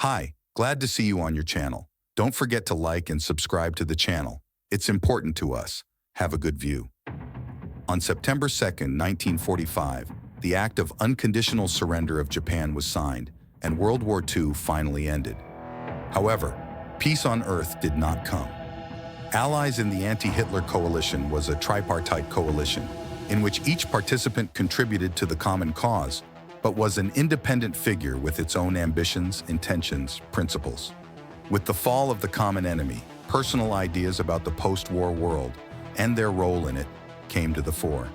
Hi, glad to see you on your channel. Don't forget to like and subscribe to the channel. It's important to us. Have a good view. On September 2nd, 1945, the Act of Unconditional Surrender of Japan was signed, and World War II finally ended. However, peace on Earth did not come. Allies in the anti-Hitler coalition was a tripartite coalition, in which each participant contributed to the common cause, but was an independent figure with its own ambitions, intentions, principles. With the fall of the common enemy, personal ideas about the post-war world and their role in it came to the fore.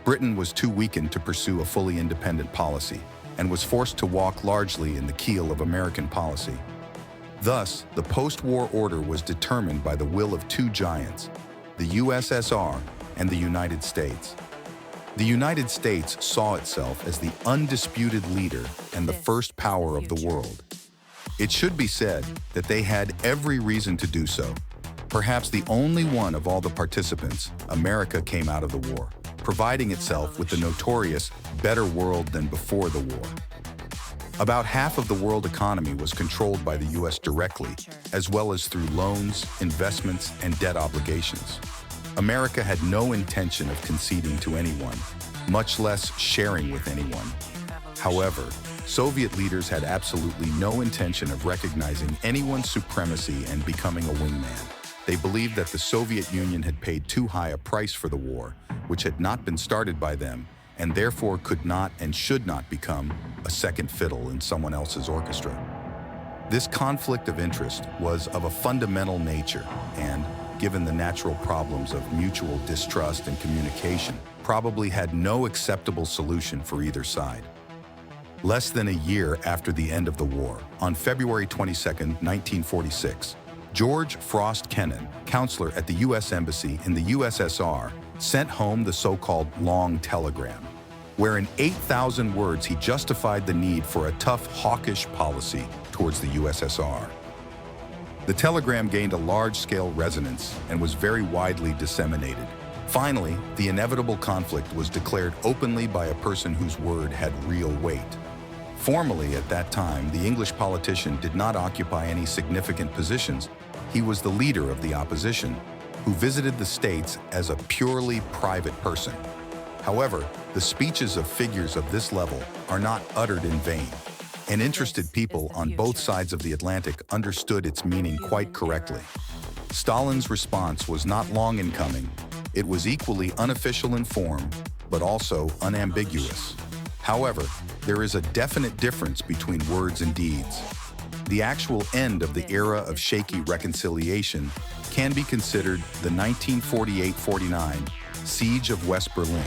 Britain was too weakened to pursue a fully independent policy and was forced to walk largely in the keel of American policy. Thus, the post-war order was determined by the will of two giants, the USSR and the United States. The United States saw itself as the undisputed leader and the first power of the world. It should be said that they had every reason to do so. Perhaps the only one of all the participants, America came out of the war, providing itself with the notorious better world than before the war. About half of the world economy was controlled by the U.S. directly, as well as through loans, investments, and debt obligations. America had no intention of conceding to anyone, much less sharing with anyone. However, Soviet leaders had absolutely no intention of recognizing anyone's supremacy and becoming a wingman. They believed that the Soviet Union had paid too high a price for the war, which had not been started by them, and therefore could not and should not become a second fiddle in someone else's orchestra. This conflict of interest was of a fundamental nature and, given the natural problems of mutual distrust and communication, probably had no acceptable solution for either side. Less than a year after the end of the war, on February 22, 1946, George Frost Kennan, counselor at the U.S. Embassy in the USSR, sent home the so-called long telegram, where in 8,000 words he justified the need for a tough, hawkish policy towards the USSR. The telegram gained a large-scale resonance and was very widely disseminated. Finally, the inevitable conflict was declared openly by a person whose word had real weight. Formally, at that time, the English politician did not occupy any significant positions. He was the leader of the opposition, who visited the States as a purely private person. However, the speeches of figures of this level are not uttered in vain, and interested people on both sides of the Atlantic understood its meaning quite correctly. Stalin's response was not long in coming. It was equally unofficial in form, but also unambiguous. However, there is a definite difference between words and deeds. The actual end of the era of shaky reconciliation can be considered the 1948-49 Siege of West Berlin.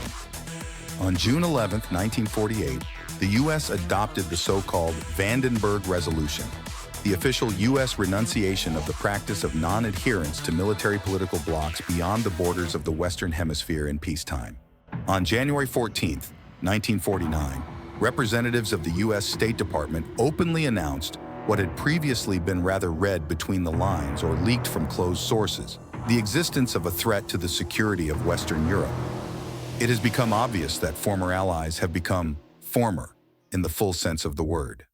On June 11, 1948, the U.S. adopted the so-called Vandenberg Resolution, the official U.S. renunciation of the practice of non-adherence to military political blocs beyond the borders of the Western Hemisphere in peacetime. On January 14, 1949, representatives of the U.S. State Department openly announced what had previously been rather read between the lines or leaked from closed sources, the existence of a threat to the security of Western Europe. It has become obvious that former allies have become former in the full sense of the word.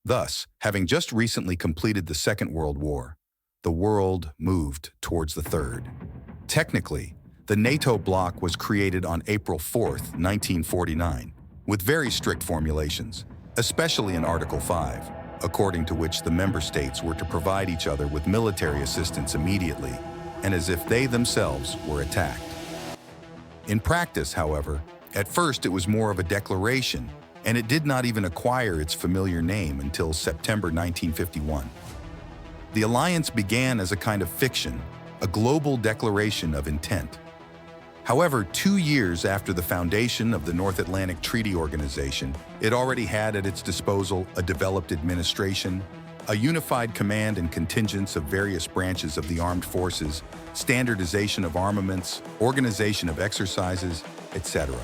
Thus, having just recently completed the Second World War, the world moved towards the Third. Technically, the NATO bloc was created on April 4, 1949, with very strict formulations, especially in Article 5, according to which the member states were to provide each other with military assistance immediately, and as if they themselves were attacked. In practice, however, at first it was more of a declaration, and it did not even acquire its familiar name until September 1951. The alliance began as a kind of fiction, a global declaration of intent. However, 2 years after the foundation of the North Atlantic Treaty Organization, it already had at its disposal a developed administration, a unified command and contingents of various branches of the armed forces, standardization of armaments, organization of exercises, etc.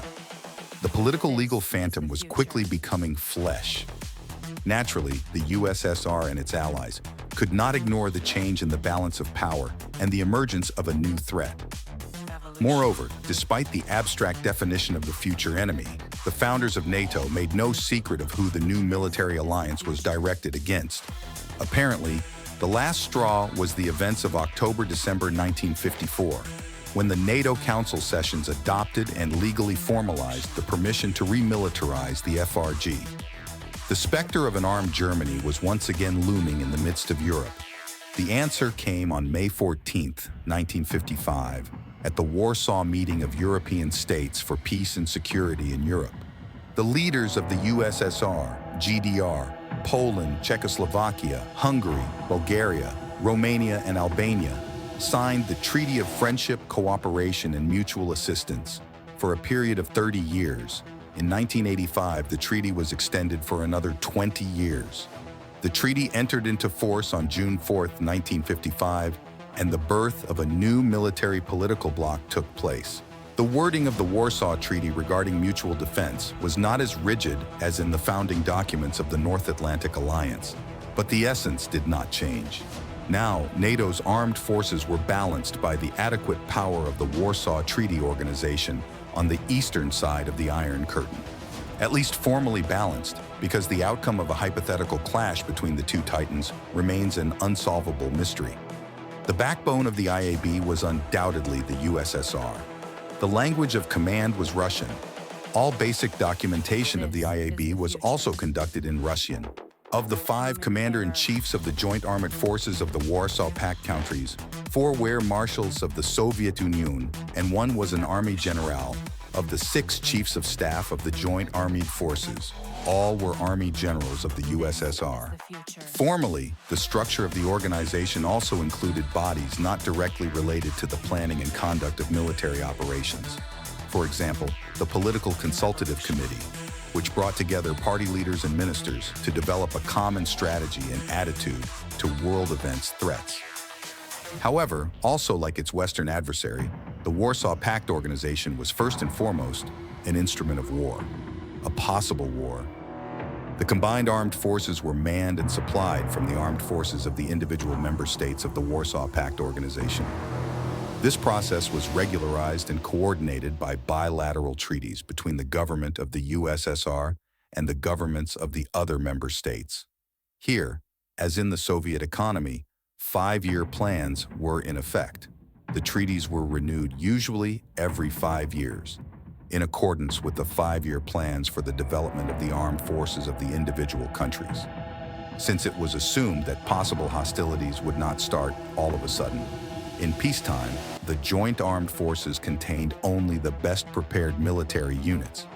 The political legal phantom was quickly becoming flesh. Naturally, the USSR and its allies could not ignore the change in the balance of power and the emergence of a new threat. Moreover, despite the abstract definition of the future enemy, the founders of NATO made no secret of who the new military alliance was directed against: Apparently, the last straw was the events of October-December 1954, when the NATO Council sessions adopted and legally formalized the permission to remilitarize the FRG. The specter of an armed Germany was once again looming in the midst of Europe. The answer came on May 14, 1955, at the Warsaw meeting of European states for peace and security in Europe. The leaders of the USSR, GDR, Poland, Czechoslovakia, Hungary, Bulgaria, Romania, and Albania signed the Treaty of Friendship, Cooperation, and Mutual Assistance for a period of 30 years. In 1985, the treaty was extended for another 20 years. The treaty entered into force on June 4, 1955, and the birth of a new military political bloc took place. The wording of the Warsaw Treaty regarding mutual defense was not as rigid as in the founding documents of the North Atlantic Alliance, but the essence did not change. Now, NATO's armed forces were balanced by the adequate power of the Warsaw Treaty Organization on the eastern side of the Iron Curtain. At least formally balanced, because the outcome of a hypothetical clash between the two titans remains an unsolvable mystery. The backbone of the IAB was undoubtedly the USSR. The language of command was Russian. All basic documentation of the IAB was also conducted in Russian. Of the 5 commander-in-chiefs of the joint armed forces of the Warsaw Pact countries, 4 were marshals of the Soviet Union and 1 was an army general. Of the 6 chiefs of staff of the joint armed forces, all were army generals of the USSR. Formally, the structure of the organization also included bodies not directly related to the planning and conduct of military operations. For example, the Political Consultative Committee, which brought together party leaders and ministers to develop a common strategy and attitude to world events threats. However, also like its Western adversary, the Warsaw Pact organization was first and foremost an instrument of war, a possible war. The combined armed forces were manned and supplied from the armed forces of the individual member states of the Warsaw Pact organization. This process was regularized and coordinated by bilateral treaties between the government of the USSR and the governments of the other member states. Here, as in the Soviet economy, 5-year plans were in effect. The treaties were renewed usually every 5 years, in accordance with the 5-year plans for the development of the armed forces of the individual countries. Since it was assumed that possible hostilities would not start all of a sudden, in peacetime, the joint armed forces contained only the best prepared military units.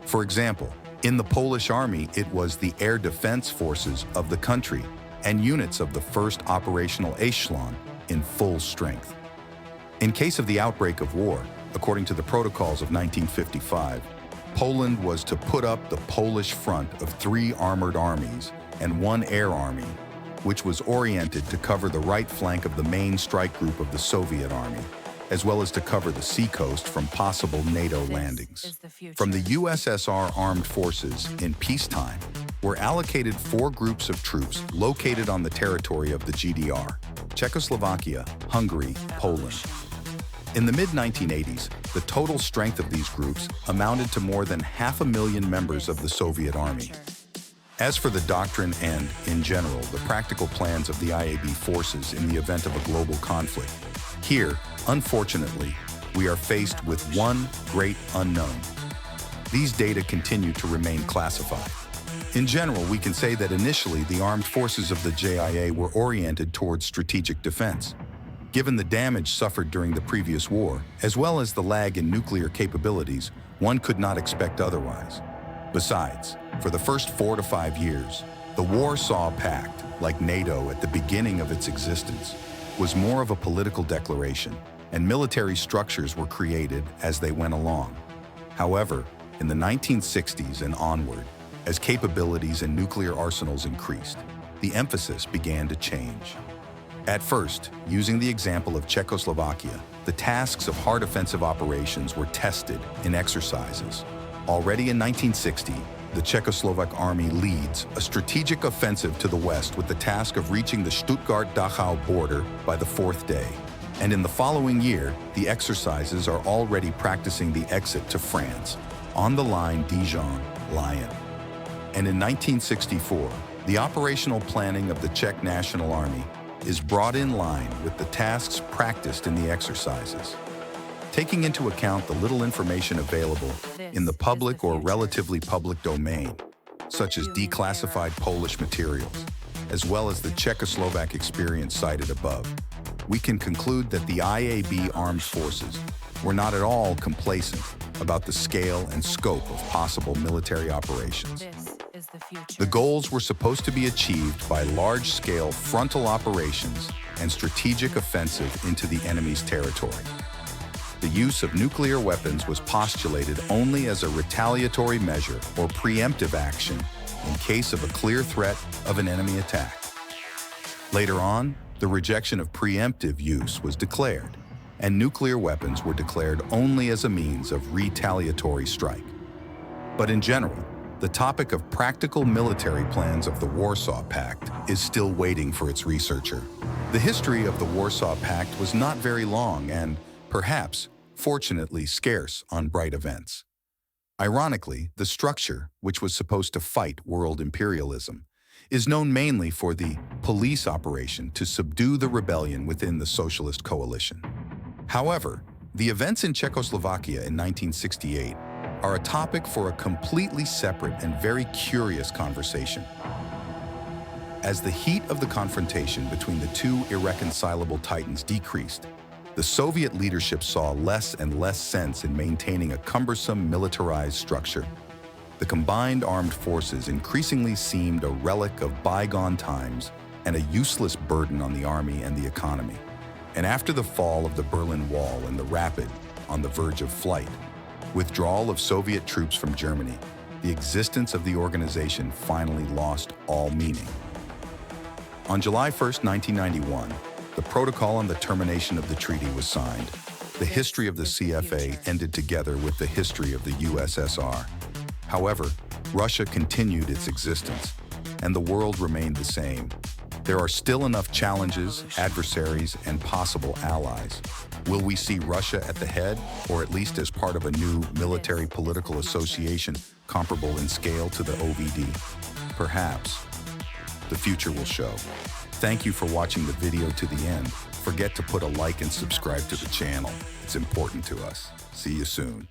For example, in the Polish army, it was the air defense forces of the country and units of the first operational echelon in full strength. In case of the outbreak of war, according to the protocols of 1955, Poland was to put up the Polish front of 3 armored armies and 1 air army, which was oriented to cover the right flank of the main strike group of the Soviet army, as well as to cover the seacoast from possible NATO landings. From the USSR armed forces in peacetime were allocated 4 groups of troops located on the territory of the GDR, Czechoslovakia, Hungary, Poland. In the mid-1980s, the total strength of these groups amounted to more than 500,000 members of the Soviet army. As for the doctrine and, in general, the practical plans of the IAB forces in the event of a global conflict, here, unfortunately, we are faced with one great unknown. These data continue to remain classified. In general, we can say that initially the armed forces of the JIA were oriented towards strategic defense. Given the damage suffered during the previous war, as well as the lag in nuclear capabilities, one could not expect otherwise. Besides, for the first 4 to 5 years, the Warsaw Pact, like NATO at the beginning of its existence, was more of a political declaration, and military structures were created as they went along. However, in the 1960s and onward, as capabilities and nuclear arsenals increased, the emphasis began to change. At first, using the example of Czechoslovakia, the tasks of hard offensive operations were tested in exercises. Already in 1960, the Czechoslovak army leads a strategic offensive to the west with the task of reaching the Stuttgart-Dachau border by the 4th day. And in the following year, the exercises are already practicing the exit to France, on the line Dijon-Lyon. And in 1964, The operational planning of the Czech National Army is brought in line with the tasks practiced in the exercises. Taking into account the little information available in the public or relatively public domain, such as declassified Polish materials, as well as the Czechoslovak experience cited above, we can conclude that the IAB armed forces were not at all complacent about the scale and scope of possible military operations. The goals were supposed to be achieved by large-scale frontal operations and strategic offensive into the enemy's territory. The use of nuclear weapons was postulated only as a retaliatory measure or preemptive action in case of a clear threat of an enemy attack. Later on, the rejection of preemptive use was declared, and nuclear weapons were declared only as a means of retaliatory strike. But in general, the topic of practical military plans of the Warsaw Pact is still waiting for its researcher. The history of the Warsaw Pact was not very long and, perhaps, fortunately scarce on bright events. Ironically, the structure, which was supposed to fight world imperialism, is known mainly for the police operation to subdue the rebellion within the socialist coalition. However, the events in Czechoslovakia in 1968 are a topic for a completely separate and very curious conversation. As the heat of the confrontation between the two irreconcilable titans decreased, the Soviet leadership saw less and less sense in maintaining a cumbersome militarized structure. The combined armed forces increasingly seemed a relic of bygone times and a useless burden on the army and the economy. And after the fall of the Berlin Wall and the rapid, on the verge of flight, withdrawal of Soviet troops from Germany, the existence of the organization finally lost all meaning. On July 1, 1991, the protocol on the termination of the treaty was signed. The history of the CFA ended together with the history of the USSR. However, Russia continued its existence, and the world remained the same. There are still enough challenges, adversaries, and possible allies. Will we see Russia at the head, or at least as part of a new military-political association comparable in scale to the OVD? Perhaps. The future will show. Thank you for watching the video to the end. Forget to put a like and subscribe to the channel. It's important to us. See you soon.